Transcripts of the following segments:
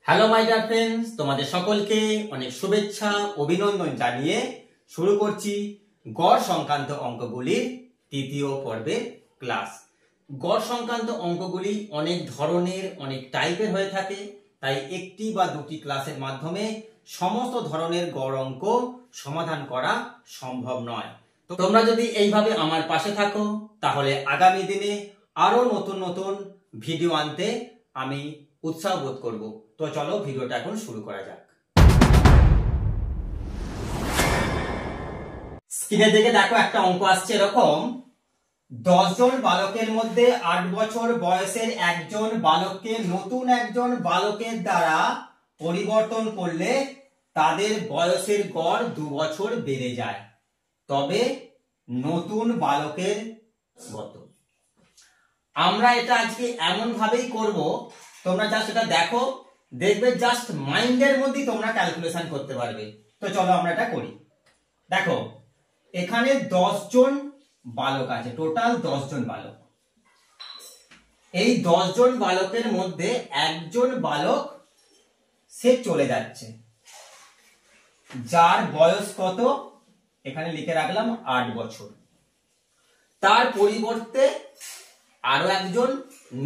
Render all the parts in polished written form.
Hello my dear friends, তোমাদের সকলকে অনেক শুভেচ্ছা অভিনন্দন জানিয়ে শুরু করছি গড় সংক্রান্ত অঙ্কগুলির তৃতীয় পর্বের ক্লাস। গড় সংক্রান্ত অঙ্কগুলি অনেক ধরনের অনেক টাইপের হয়ে থাকে, তাই একটি বা দুটি ক্লাসের মাধ্যমে সমস্ত ধরনের গড় অঙ্ক সমাধান করা সম্ভব নয়। তো তোমরা যদি এইভাবে আমার পাশে থাকো তাহলে আগামী দিনে আরো নতুন নতুন ভিডিও আনতে আমি উৎসাহ বোধ করব। তো চলো ভিডিওটা এখন শুরু করা যাক। স্ক্রিনে দেখে দেখো একটা অঙ্ক আসছে এরকম, 10 জন বালকের মধ্যে 8 বছর বয়সের একজন বালককে নতুন একজন বালকের দ্বারা পরিবর্তন করলে তাদের বয়সের গড় 2 বছর বেড়ে যায়, তবে নতুন বালকের কত? আমরা এটা আজকে এমন ভাবেই করব, তোমরা জাস্ট এটা দেখো, দেখবে জাস্ট মাইন্ডের মধ্যেই তোমরা ক্যালকুলেশন করতে পারবে। তো চলো আমরা এটা করি। দেখো এখানে 10 জন বালক আছে, টোটাল 10 জন বালক। এই 10 জন বালকের মধ্যে একজন বালক সে চলে যাচ্ছে, যার বয়স কত? এখানে লিখে রাখলাম 8 বছর। তার পরিবর্তে আরো একজন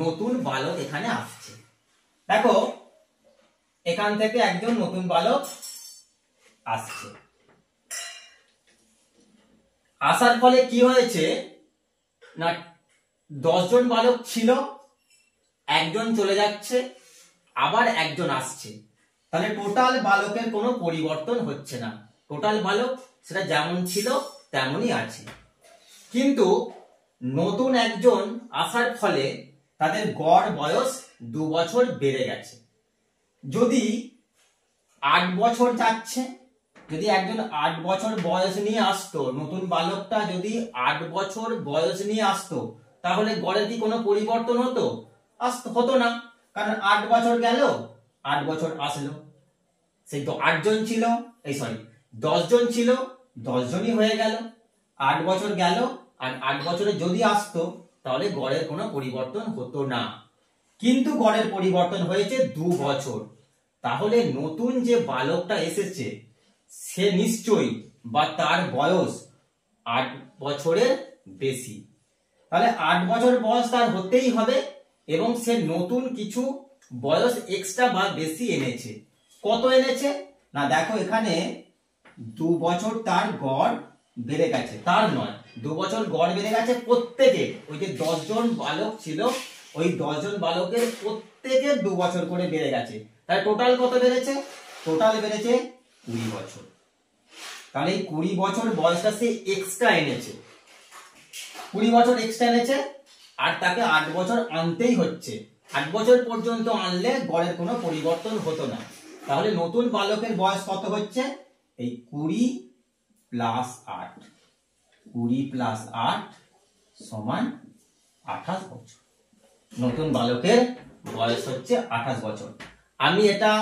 নতুন বালক এখানে আসছে। দেখো এখান থেকে একজন নতুন বালক আসছে, আসার ফলে কি হয়েছে না, 10 জন বালক ছিল, একজন চলে যাচ্ছে, আবার একজন আসছে, তাহলে টোটাল বালকের কোনো পরিবর্তন হচ্ছে না। টোটাল বালক সেটা যেমন ছিল তেমনই আছে, কিন্তু নতুন একজন আসার ফলে তাদের গড় বয়স 2 বছর বেড়ে গেছে। যদি 8 বছর যাচ্ছে, যদি একজন 8 বছর বয়স নিয়ে আসতো, নতুন বালকটা যদি 8 বছর বয়স নিয়ে আসতো, তাহলে গড়ে কি কোনো পরিবর্তন হতো? হতো না, কারণ 8 বছর গেল 8 বছর আসলো, সেই তো 8 জন ছিল, 10 জন ছিল, 10 জনই হয়ে গেল। 8 বছর গেল আর 8 বছরে যদি আসতো তাহলে গড়ের কোনো পরিবর্তন হতো না, কিন্তু গড়ের পরিবর্তন হয়েছে 2 বছর। তাহলে নতুন যে বালকটা এসেছে সে নিশ্চয়ই বা তার বয়স 8 বছরের বেশি, তাহলে 8 বছর বয়স তার হতেই হবে, এবং সে নতুন কিছু বয়স এক্সট্রা বা বেশি এনেছে। কত এনেছে না, দেখো এখানে 2 বছর তার গড় বেড়ে গেছে, তার নয়, 2 বছর গড় বেড়ে গেছে প্রত্যেকের। ওই যে 10 জন বালক ছিল, ওই 10 জন বালকের প্রত্যেকের 2 বছর করে বেড়ে গেছে। তাই টোটাল কত বেড়েছে? টোটাল বেড়েছে 20 বছর। তাহলে এই 20 বছর বয়সটা সে এক্সট্রা এনেছে, 20 বছর এক্সট্রা এনেছে, আর তাকে 8 বছর আনতেই হচ্ছে। 8 বছর পর্যন্ত আনলে গড়ের কোনো পরিবর্তন হতো না। তাহলে নতুন বালকের বয়স কত হচ্ছে? এই 20 প্লাস 8, 20 প্লাস 8 সমান 28 বছর। নতুন বালকের বয়স হচ্ছে 28 বছর। আমি এটা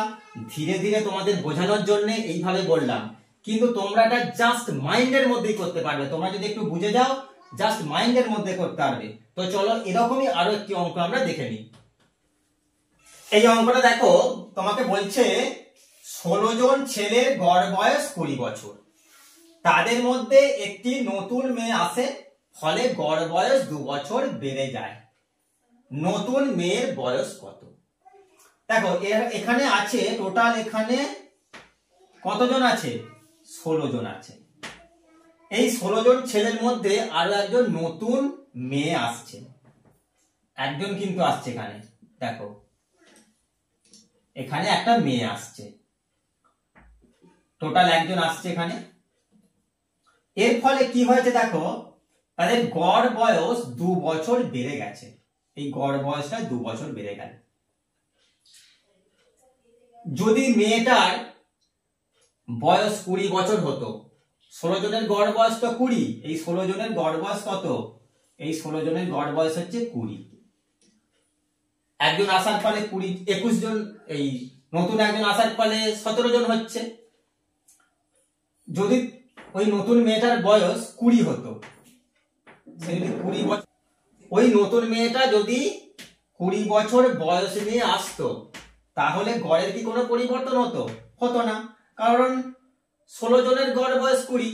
ধীরে ধীরে তোমাদের বোঝানোর জন্য এইভাবে বললাম, কিন্তু তোমরা এটা জাস্ট মাইন্ডের মধ্যেই করতে পারবে। তোমরা যদি একটু বুঝে যাও, জাস্ট মাইন্ডের মধ্যে করতে পারবে। তো চলো এরকমই আরো একটি অঙ্ক আমরা দেখে নিই। এই অঙ্কটা দেখো, তোমাকে বলছে 16 জন ছেলের গড় বয়স 20 বছর, তাদের মধ্যে একটি নতুন মেয়ে আসে, ফলে গড় বয়স 2 বছর বেড়ে যায়। নতুন মেয়ের বয়স কত? দেখো এখানে আছে টোটাল, এখানে কতজন আছে? 16 জন আছে। এই 16 জন ছেলের মধ্যে আরো একজন নতুন মেয়ে আসছে, একজন কিন্তু আসছে। এখানে দেখো এখানে একটা মেয়ে আসছে, টোটাল একজন আসছে এখানে। এর ফলে কি হয়েছে দেখো, তাদের গড় বয়স 2 বছর বেড়ে গেছে। এই গড় বয়সটা 2 বছর বেড়ে গেল। যদি মেয়েটার বয়স 20 বছর হতো, 16 জনের গড় বয়স তো 20, এই 16 জনের গড় বয়স কত? এই 16 জনের গড় বয়স হচ্ছে 20। একজন আসার ফলে 21 জন, এই নতুন একজন আসার ফলে 17 জন হচ্ছে। যদি ওই নতুন মেয়েটার বয়স 20 হতো, সে যদি 20 বছর, ওই নতুন মেয়েটা যদি 20 বছর বয়স নিয়ে আসতো, তাহলে গড়ের কি কোনো পরিবর্তন হতো? হতো না, কারণ 16 জনের গড় বয়স 20,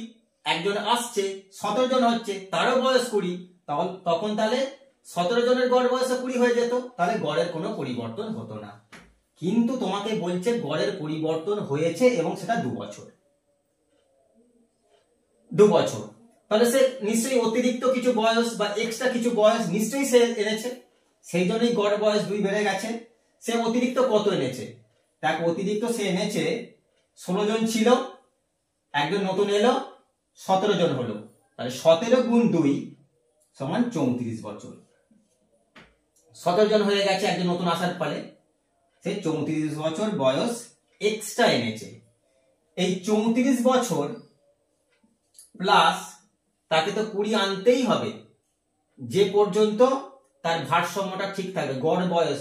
একজন আসছে 17 জন হচ্ছে তারও বয়স 20, তখন তাহলে 17 জনের গড় বয়স 20 হয়ে যেত, তাহলে গড়ের কোনো পরিবর্তন হতো না। কিন্তু তোমাকে বলছে গড়ের পরিবর্তন হয়েছে এবং সেটা 2 বছর। তাহলে সে নিশ্চয়ই অতিরিক্ত কিছু বয়স বা এক্সট্রা কিছু বয়স নিশ্চয়ই সে এনেছে, সেই জন্যই গড় বয়স 2 বেড়ে গেছে। সে অতিরিক্ত কত এনেছে? দেখ, অতিরিক্ত সে এনেছে 16 জন ছিল, একজন নতুন এলো, 17 জন হলো, তাহলে 17 গুণ 2 সমান 34 বছর। 17 জন হয়ে গেছে একজন নতুন আসার ফলে, সে 34 বছর বয়স এক্সট্রা এনেছে। এই 34 বছর প্লাস তাকে তো 20 আনতেই হবে, যে পর্যন্ত তার ভারসাম্যটা ঠিক থাকবে। গড় বয়স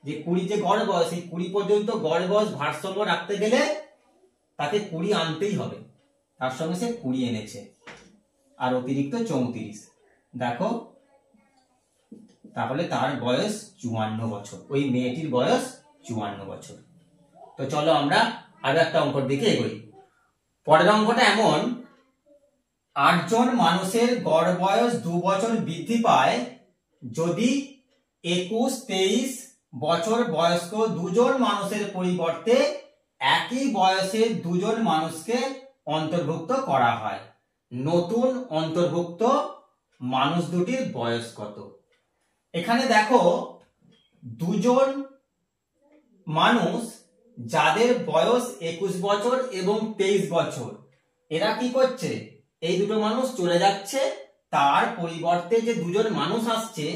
যে 20, যে গড় বয়স, এই 20 পর্যন্ত গড় বয়স ভারসাম্য রাখতে গেলে তাকে 20 আনতেই হবে, তার সঙ্গে সে 20 এনেছে আর অতিরিক্ত 34। দেখো, তাহলে তার বয়স 54 বছর, ওই মেয়েটির বয়স 54 বছর। তো চলো আমরা আরো একটা অঙ্কের দিকে এগোই। পরের অঙ্কটা এমন, 8 জন মানুষের গড় বয়স 2 বছর বৃদ্ধি পায় যদি 21-23 বছর বয়স্ক 2 জন মানুষের পরিবর্তে একই বয়সের 2 জন মানুষকে অন্তর্ভুক্ত করা হয়। নতুন অন্তর্ভুক্ত মানুষ দুটির বয়স কত? এখানে দেখো, 2 জন মানুষ যাদের বয়স 21 বছর এবং 23 বছর, এরা কি করছে? এই দুটো মানুষ চলে যাচ্ছে, তার পরিবর্তে যে 2 জন মানুষ আসছে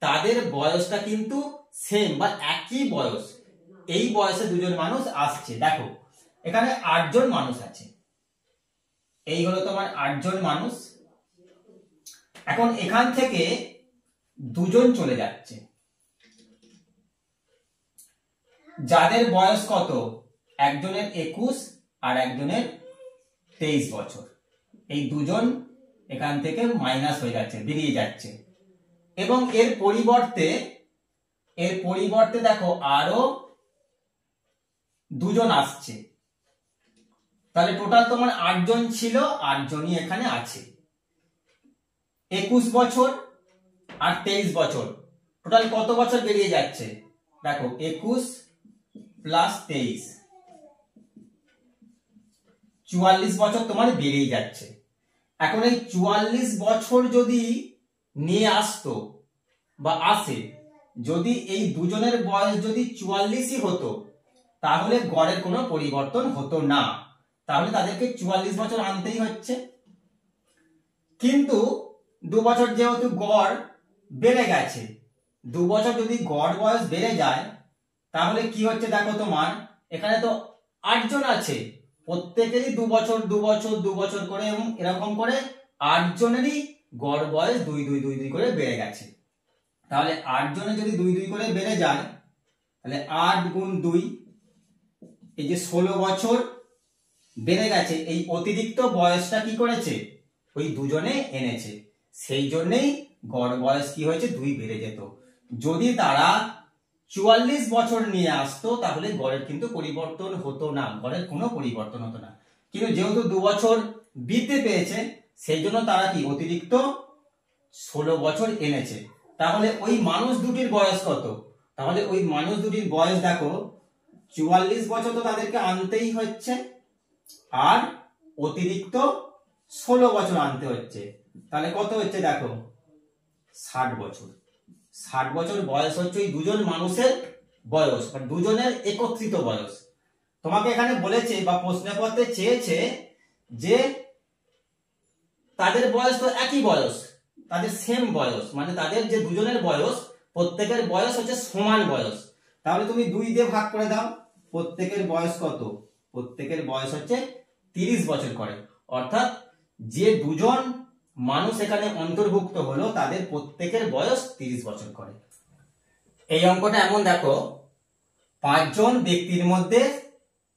তাদের বয়সটা কিন্তু সেম বা একই বয়স, এই বয়সে 2 জন মানুষ আসছে। দেখো, এখানে 8 জন মানুষ আছে, এই হলো তোমার 8 জন মানুষ। এখন এখান থেকে 2 জন চলে যাচ্ছে, যাদের বয়স কত? একজনের 21 আর একজনের 23 বছর। এই 2 জন এখান থেকে মাইনাস হয়ে যাচ্ছে, বেরিয়ে যাচ্ছে, এবং এর পরিবর্তে দেখো আরো 2 জন আসছে। তাহলে টোটাল তোমার 8 জন ছিল, 8 জনই এখানে আছে। 21 বছর আর 23 বছর, টোটাল কত বছর বেরিয়ে যাচ্ছে? দেখো, 21 প্লাস 23, 44 বছর তোমার বেরিয়ে যাচ্ছে। এখন এই 44 বছর যদি নিয়ে আসতো বা আসে, যদি এই 2 জনের বয়স যদি 44ই হতো, তাহলে গড়ের কোনো পরিবর্তন হতো না, তাহলে তাদেরকে 44 বছর আনতেই হচ্ছে। কিন্তু 2 বছর যেহেতু গড় বেড়ে গেছে, 2 বছর যদি গড় বয়স বেড়ে যায়, তাহলে কি হচ্ছে? দেখো, তোমার এখানে তো 8 জন আছে, প্রত্যেকেরই 2 বছর 2 বছর 2 বছর করে, এবং এরকম করে 8 জনেরই গড় বয়স 2 2 2 2 করে বেড়ে গেছে। তাহলে 8 জনের যদি 2 2 করে বেড়ে যায়, তাহলে 8 গুণ 2, এই যে 16 বছর বেড়ে গেছে। এই অতিরিক্ত বয়সটা কি করেছে? ওই 2 জনে এনেছে, সেই জন্যই গড় বয়স কি হয়েছে? 2 বেড়ে যেত। যদি তারা 44 বছর নিয়ে আসতো, তাহলে গড়ের কিন্তু পরিবর্তন হতো না, গড়ের কোনো পরিবর্তন হতো না। কিন্তু যেহেতু 2 বছর বৃদ্ধি পেয়েছে, সেই জন্য তারা কি অতিরিক্ত 16 বছর এনেছে। তাহলে ওই মানুষ দুটির বয়স কত? তাহলে ওই মানুষ দুটির বয়স দেখো, 44 বছর তো তাদেরকে আনতেই হচ্ছে, আর অতিরিক্ত 16 বছর আনতে হচ্ছে, তাহলে কত হচ্ছে? দেখো, 60 বছর। 60 বছর বয়স হচ্ছে ওই 2 জন মানুষের বয়স, বা 2 জনের একত্রিত বয়স। তোমাকে এখানে বলেছে বা প্রশ্নপত্রে চেয়েছে যে তাদের বয়স তো একই বয়স, তাদের সেম বয়স, মানে তাদের যে 2 জনের বয়স, প্রত্যেকের বয়স হচ্ছে সমান বয়স। তাহলে তুমি 2 দিয়ে ভাগ করে দাও, প্রত্যেকের বয়স কত? প্রত্যেকের বয়স হচ্ছে 30 বছর করে, অর্থাৎ যে 2 জন মানুষ এখানে অন্তর্ভুক্ত হলো, তাদের প্রত্যেকের বয়স 30 বছর করে। এই অঙ্কটা এমন, দেখো, 5 জন ব্যক্তির মধ্যে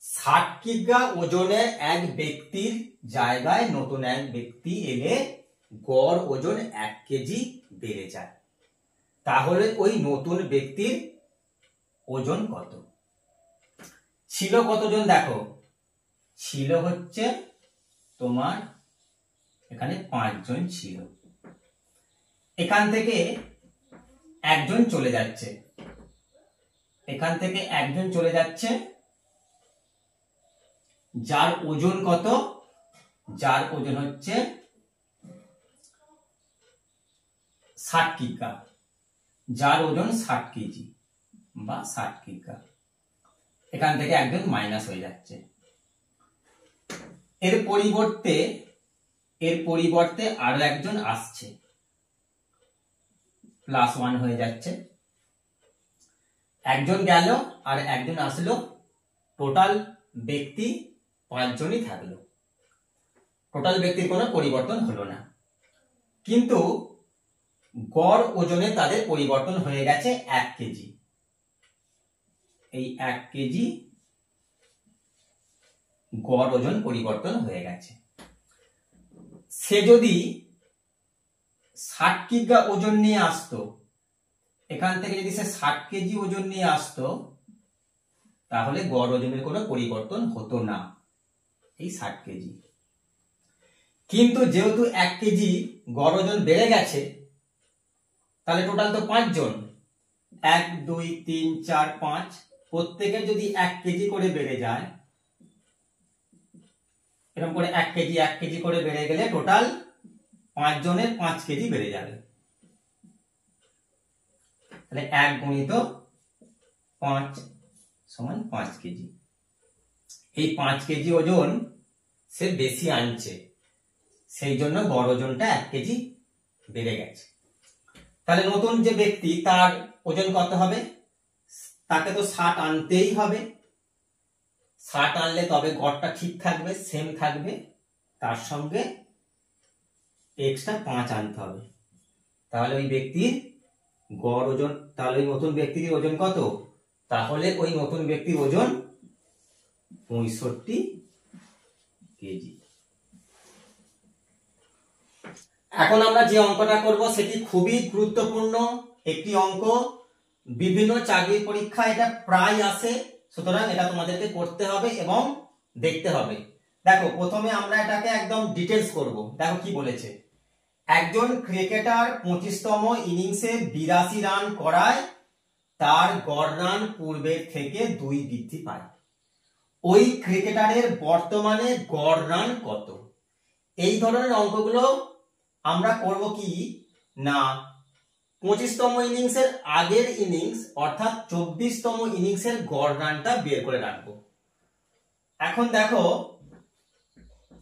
60 কিগ্রা ওজনের এক ব্যক্তির জায়গায় নতুন এক ব্যক্তি এলে গড় ওজন 1 কেজি বেড়ে যায়, তাহলে ওই নতুন ব্যক্তির ওজন কত? ছিল কতজন দেখো, ছিল হচ্ছে তোমার এখানে 5 জন ছিল। এখান থেকে একজন চলে যাচ্ছে, এখান থেকে একজন চলে যাচ্ছে, যার ওজন কত, যার ওজন হচ্ছে 60 কিগ্রা, যার ওজন 60 কেজি বা 60 কিগ্রা। এখান থেকে একজন মাইনাস হয়ে যাচ্ছে। এর পরিবর্তে আরো একজন আসছে, +1 হয়ে যাচ্ছে। একজন গেল আর একজন আসলো, টোটাল ব্যক্তি 5 জনই থাকলো। টোটাল ব্যক্তির কোনো পরিবর্তন হলো না, কিন্তু গড় ওজনে তাদের পরিবর্তন হয়ে গেছে 1 কেজি। এই 1 কেজি গড় ওজন পরিবর্তন হয়ে গেছে। সে যদি 60 কিগ্রা ওজন নিয়ে আসতো, এখান থেকে যদি সে 60 কেজি ওজন নিয়ে আসতো, তাহলে গড় ওজনের কোনো পরিবর্তন হতো না, এই 60 কেজি। কিন্তু যেহেতু 1 কেজি গড় ওজন বেড়ে গেছে, তাহলে টোটাল তো 5 জন, 1 2 3 4 5, প্রত্যেকের যদি 1 কেজি করে বেড়ে যায়, এরকম করে 1 কেজি 1 কেজি করে বেড়ে গেলে টোটাল 5 জনের 5 কেজি বেড়ে যাবে। তাহলে 1 গুণিত 5 সমান 5 কেজি। এই 5 কেজি ওজন সে বেশি আনছে, সেই জন্য গড় ওজনটা 1 কেজি বেড়ে গেছে। তাহলে নতুন যে ব্যক্তি, তার ওজন কত হবে? তাকে তো 60 আনতেই হবে। 60 আনলে তবে গড়টা ঠিক থাকবে, সেম থাকবে, তার সঙ্গে এক্সট্রা 5 আনতে হবে। তাহলে ওই ব্যক্তির গড় ওজন, তাহলে ওই নতুন ব্যক্তির ওজন কত? তাহলে ওই নতুন ব্যক্তির ওজন 65 কেজি। এখন আমরা যে অঙ্কটা করব সেটি খুবই গুরুত্বপূর্ণ একটি অঙ্ক। বিভিন্ন চাকরির পরীক্ষা এটা প্রায় আসে, সুতরাং এটা তোমাদেরকে করতে হবে এবং দেখতে হবে। দেখো, প্রথমে আমরা এটাকে একদম ডিটেলস করব। দেখো কি বলেছে, একজন ক্রিকেটার 25তম ইনিংসে 82 রান করায় তার গড় রান পূর্বের থেকে 2 বৃদ্ধি পায়। ওই ক্রিকেটারের বর্তমানে গড় রান কত? এই ধরনের অঙ্কগুলো আমরা করব কি না, 25তম ইনিংসের আগের ইনিংস অর্থাৎ 24তম ইনিংসের গড় রানটা বের করে রাখবো। এখন দেখো,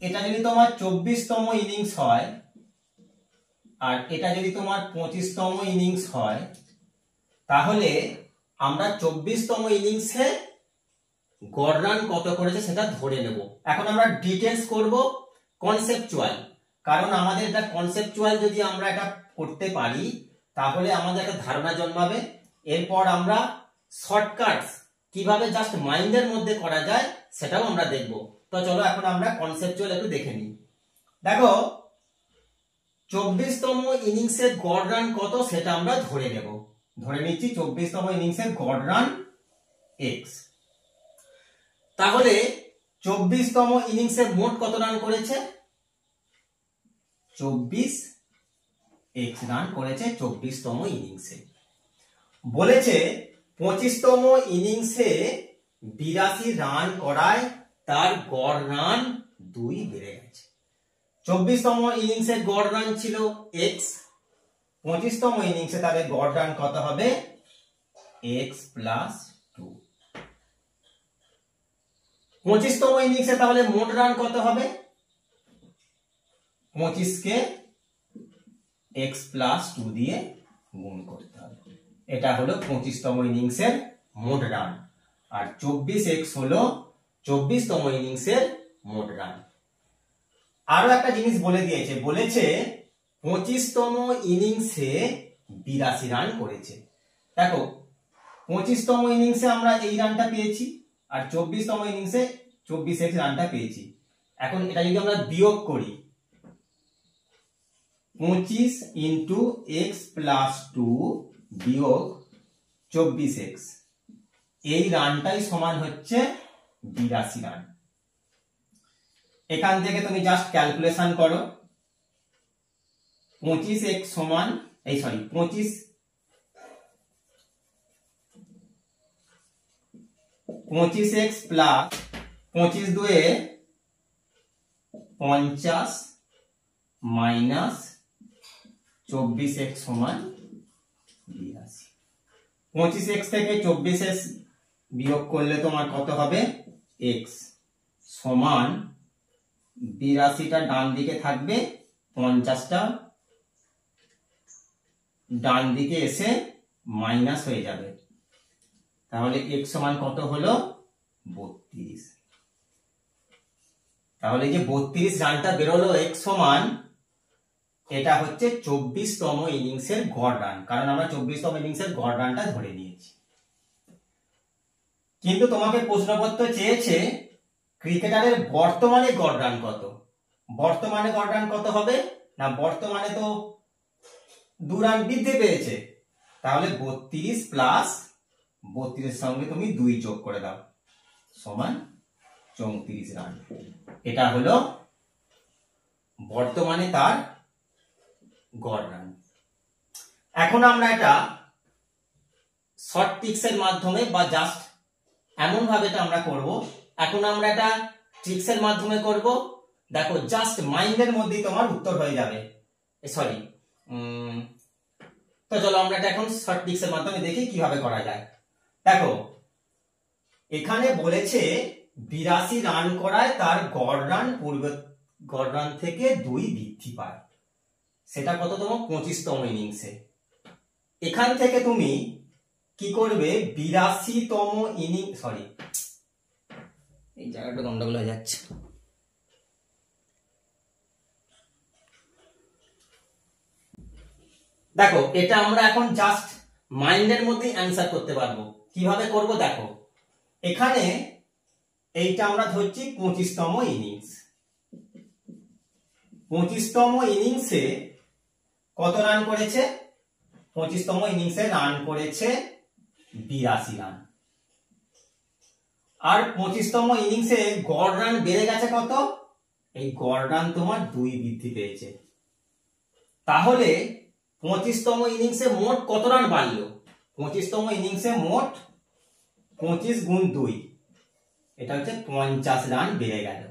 এটা যদি তোমার 24তম ইনিংস হয় আর এটা যদি তোমার 25তম ইনিংস হয়, তাহলে আমরা 24তম ইনিংসে গড় রান কত করেছে সেটা ধরে নেব। এখন আমরা ডিটেলস করব, কনসেপচুয়াল, কারণ আমাদের এটা কনসেপচুয়াল যদি আমরা এটা করতে পারি তাহলে আমাদের একটা ধারণা জন্মাবে। এরপর আমরা শর্টকাটস কিভাবে জাস্ট মাইন্ডের মধ্যে করা যায় সেটাও আমরা দেখব। তো চলো এখন আমরা কনসেপচুয়াল একটু দেখে নিই। দেখো, 24তম ইনিংসের গড় রান কত সেটা আমরা ধরে নেব। ধরে নিচ্ছি 24তম ইনিংসের গড় রান x। তাহলে 24তম ইনিংসে মোট কত রান করেছে? 24 x রান করেছে 24তম ইনিংসে। বলেছে 25তম ইনিংসে 82 রান করায় তার গড় রান 2 বেড়ে গেছে। 24তম ইনিংসের গড় রান ছিল x, 25তম ইনিংসে তাদের গড় রান কত হবে? x plus 2। 25তম ইনিংসে তাহলে মোট রান কত হবে? 25 কে x প্লাস 2 দিয়ে গুণ করতে হবে। এটা হলো 25তম ইনিংসের মোট রান, আর 24x হলো 24তম ইনিংসের মোট রান। আরো একটা জিনিস বলে দিয়েছে, বলেছে 25তম ইনিংসে 82 রান করেছে। দেখো, 25তম ইনিংসে আমরা এই রানটা পেয়েছি আর 24তম ইনিংসে 24x রানটা পেয়েছি। এখন এটা যদি আমরা বিয়োগ করি, 25 ইন্টু x প্লাস 2 বিয়োগ 24x, এই রানটাই সমান হচ্ছে 82 রান। এখান থেকে তুমি জাস্ট ক্যালকুলেশন করো, 25x সমান 25x প্লাস 25 দুয়ে 50 মাইনাস 24x সমান 82। 25x থেকে 24x বিয়োগ করলে তোমার কত হবে, x সমান 82টা ডান দিকে থাকবে, 50টা ডান দিকে এসে মাইনাস হয়ে যাবে। তাহলে x সমান কত হলো, 32। তাহলে যে 32 রানটা বেরোলো x সমান, এটা হচ্ছে 24তম ইনিংসের গড় রান, কারণ আমরা 24তম ইনিংসের গড় রানটা ধরে নিয়েছি। কিন্তু তোমাকে প্রশ্নপত্র চেয়েছে ক্রিকেটারের বর্তমানে গড় রান কত। বর্তমানে গড় রান কত হবে না, বর্তমানে তো 2 রান বৃদ্ধি পেয়েছে, তাহলে 32 প্লাস 32 সঙ্গে তুমি 2 যোগ করে দাও সমান 34 রান। এটা হলো বর্তমানে তার গড় রান। এখন আমরা এটা শর্ট ট্রিক্সের মাধ্যমে বা জাস্ট এমন ভাবে এটা আমরা করব। এখন আমরা এটা ট্রিক্সের মাধ্যমে করব। দেখো জাস্ট মাইন্ডের মধ্যেই তোমার উত্তর হয়ে যাবে। সরি, তো চলো আমরা এটা এখন শর্ট ট্রিক্সের মাধ্যমে দেখি কিভাবে করা যায়। দেখো এখানে বলেছে 82 রান করায় তার গড় রান পূর্বের গড় রান থেকে 2 বৃদ্ধি পায়। সেটা কততম, 25তম ইনিংসে। এখান থেকে তুমি কি করবে, 82তম ইনিংস, সরি এই জায়গাটা গন্ডগোল হয়ে যাচ্ছে। দেখো এটা আমরা এখন জাস্ট মাইন্ডের মধ্যে অ্যান্সার করতে পারবো। কিভাবে করব দেখো, এখানে এইটা আমরা ধরছি 25তম ইনিংস। 25তম ইনিংসে কত রান করেছে, 25তম ইনিংসে রান করেছে 82 রান। আর 25তম ইনিংসে গড় রান বেড়ে গেছে কত, এই গড় রান তোমার 2 বৃদ্ধি পেয়েছে। তাহলে 25তম ইনিংসে মোট কত রান বাড়লো, 25তম ইনিংসে মোট 25 গুণ 2, এটা হচ্ছে 50 রান বেড়ে গেল।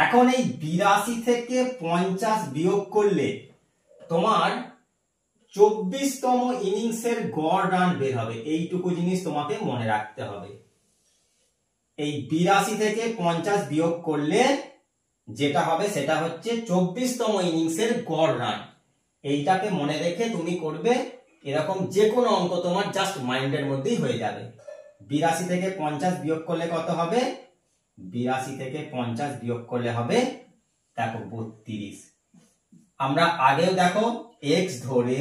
এখন এই 82 থেকে 50 বিয়োগ করলে তোমার 24তম ইনিংসের গড় রান বের হবে। এইটুকু জিনিস তোমাকে মনে রাখতে হবে। এই 82 থেকে 50 বিয়োগ করলে যেটা হবে সেটা হচ্ছে 24তম ইনিংসের গড় রান। এইটাকে মনে রেখে তুমি করবে, এরকম যে কোনো অঙ্ক তোমার জাস্ট মাইন্ডের মধ্যেই হয়ে যাবে। 82 থেকে 50 বিয়োগ করলে কত হবে, 82 থেকে 50 বিয়োগ করলে হবে দেখো 32। আমরা আগেও দেখো x ধরে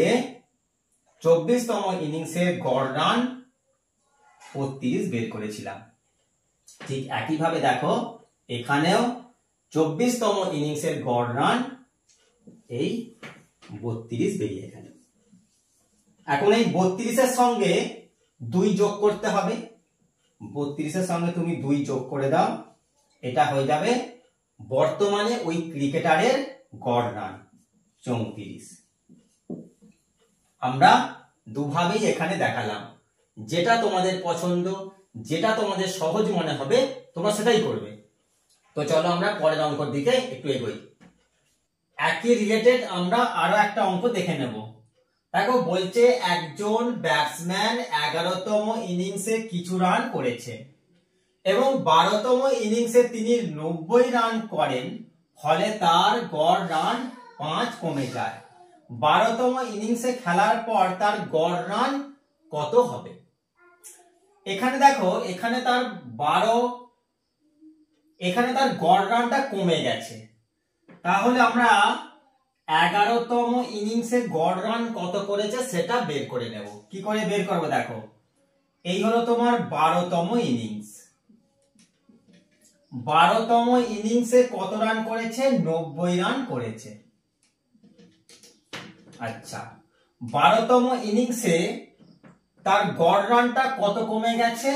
24তম ইনিংসের গড় রান 32 বের করেছিলাম। ঠিক একইভাবে দেখো এখানেও 24তম ইনিংসের গড় রান এই 32 বেরিয়ে গেল। এখন এই 32-এর সঙ্গে 2 যোগ করতে হবে। 32-এর সঙ্গে তুমি 2 যোগ করে দাও, এটা হয়ে যাবে বর্তমানে ওই ক্রিকেটারের গড় রান 34। আমরা দুভাবেই এখানে দেখালাম। যেটা তোমাদের পছন্দ, যেটা তোমাদের সহজ মনে হবে তোমরা সেটাই করবে। তো চলো আমরা পরের অঙ্কের দিকে একটু এগোই। একই রিলেটেড আমরা আরো একটা অঙ্ক দেখে নেব। দেখো বলছে একজন ব্যাটসম্যান 11তম ইনিংসে কিছু রান করেছে এবং 12তম ইনিংসে তিনি 90 রান করেন, ফলে তার গড় রান 5 কমে যায়। 12তম ইনিংসে খেলার পর তার গড় রান কত হবে। এখানে দেখো এখানে তার গড় রানটা কমে গেছে। তাহলে আমরা 11তম ইনিংসে গড় রান কত করেছে সেটা বের করে নেব। কি করে বের করবো দেখো, এই হলো তোমার 12তম ইনিংস। 12তম ইনিংসে কত রান করেছে, 90 রান করেছে। আচ্ছা, 12তম ইনিংসে তার গড় রানটা কত কমে গেছে,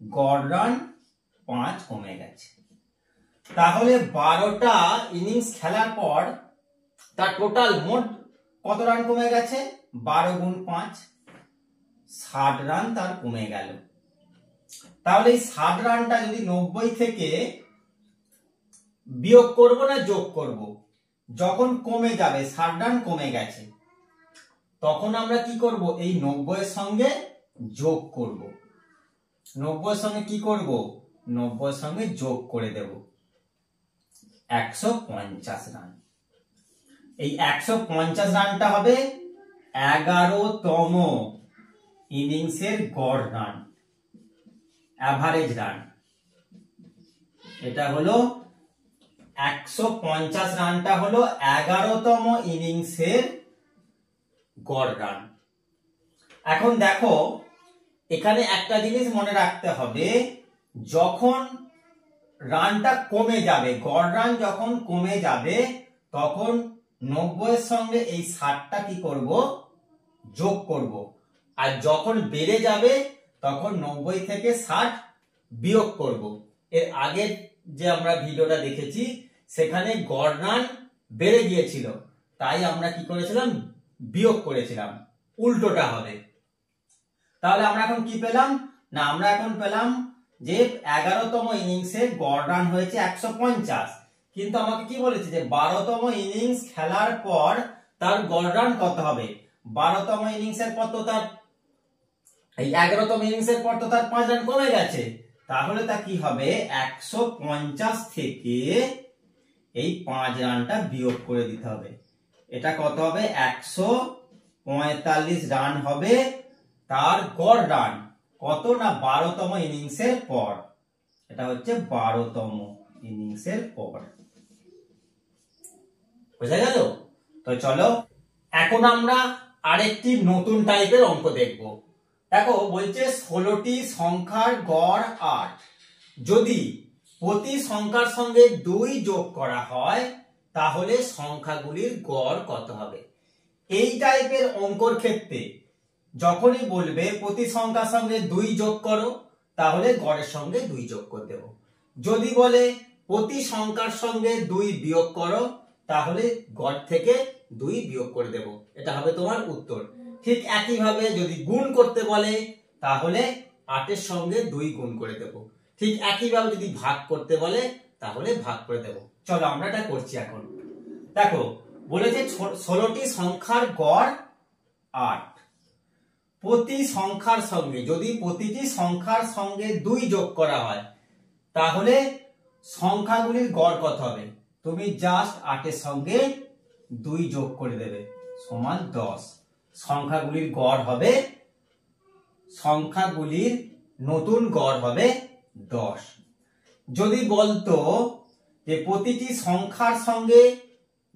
গড় রান 5 কমে গেছে। তাহলে 12টা ইনিংস খেলার পর তার টোটাল মোট কত রান কমে গেছে? 12 গুণ 5 60 রান তার কমে গেল। তাহলে এই 60 রানটা যদি 90 থেকে বিয়োগ করব না যোগ করব? যখন কমে যাবে, 60 রান কমে গেছে, তখন আমরা কি করব? এই 90 এর সঙ্গে যোগ করব। 90 এর সঙ্গে কি করব? 90 এর সঙ্গে যোগ করে দেব 150 রান। এই 150 রানটা হবে 11তম ইনিংসের গড় রান, অ্যাভারেজ রান। এটা হলো 150 রানটা হলো 11তম ইনিংসের গড় রান। এখন দেখো, এখানে একটা জিনিস মনে রাখতে হবে, যখন রানটা কমে যাবে, গড় রান যখন কমে যাবে, তখন 90 এর সঙ্গে এই 60টা কি করব? যোগ করব। আর যখন বেড়ে যাবে তখন 90 থেকে 60 বিয়োগ করব। এর আগের যে আমরা ভিডিওটা দেখেছি সেখানে গড় রান বেড়ে গিয়েছিল, তাই আমরা কি করেছিলাম? বিয়োগ করেছিলাম। উল্টোটা হবে। তাহলে আমরা এখন কি পেলাম? না, আমরা এখন পেলাম যে 11তম ইনিংসের গড় রান হয়েছে 150, কিন্তু আমাকে কি বলেছে যে 12তম ইনিংস খেলার পর তার গড় রান কত হবে? 12তম ইনিংসের পর তো তার এই 11তম ইনিংসের পর তো তার 5 রান কমে গেছে, তাহলে তা কি হবে? 150 থেকে এই 5 রানটা বিয়োগ করে দিতে হবে। এটা কত হবে? 145 রান হবে তার গড় রান। কত? না 12তম ইনিংসের পর। এটা হচ্ছে 12তম ইনিংসের পর। বুঝা গেল? তো চলো এখন আমরা আরেকটি নতুন টাইপের অঙ্ক দেখব। দেখো, বলছে 16টি সংখ্যার গড় 8, যদি প্রতি সংখ্যার সঙ্গে 2 যোগ করা হয় তাহলে সংখ্যাগুলির গড় কত হবে? এই টাইপের অঙ্কর ক্ষেত্রে যখনই বলবে প্রতি সংখ্যার সঙ্গে 2 যোগ করো, তাহলে গড়ের সঙ্গে 2 যোগ করে দেব। যদি বলে প্রতি সংখ্যার সঙ্গে 2 বিয়োগ করো, তাহলে গড় থেকে 2 বিয়োগ করে দেব। এটা হবে তোমার উত্তর। ঠিক একইভাবে যদি গুণ করতে বলে তাহলে 8 এর সঙ্গে 2 গুণ করে দেব। ঠিক একইভাবে যদি ভাগ করতে বলে তাহলে ভাগ করে দেব। চলো আমরা এটা করছি এখন। দেখো, বলেছে 16টি সংখ্যার গড় 8, প্রতি সংখ্যার সঙ্গে, যদি প্রতিটি সংখ্যার সঙ্গে 2 যোগ করা হয় তাহলে সংখ্যাগুলির গড় কত হবে? তুমি জাস্ট 8 এর সঙ্গে 2 যোগ করে দেবে সমান 10। সংখ্যাগুলির গড় হবে, সংখ্যাগুলির নতুন গড় হবে 10। যদি বলতো যে প্রতিটি সংখ্যার সঙ্গে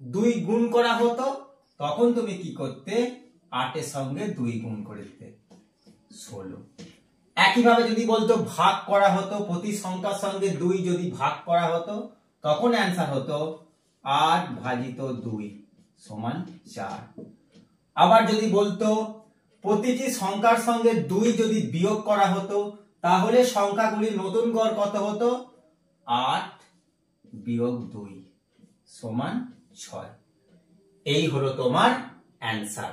2 গুণ করা হতো, তখন তুমি কি করতে? 8 এর সঙ্গে 2 গুণ করে দিতে 16। একইভাবে যদি বলতো ভাগ করা হতো, প্রতি সংখ্যার সঙ্গে 2 যদি ভাগ করা হতো, তখন অ্যান্সার হতো 8 ভাজিত 2 সমান 4। আবার যদি বলতো প্রতিটি সংখ্যার সঙ্গে 2 যদি বিয়োগ করা হতো, তাহলে সংখ্যাগুলির নতুন গড় কত হতো? 8 বিয়োগ 2 সমান 6। এই হলো তোমার অ্যান্সার।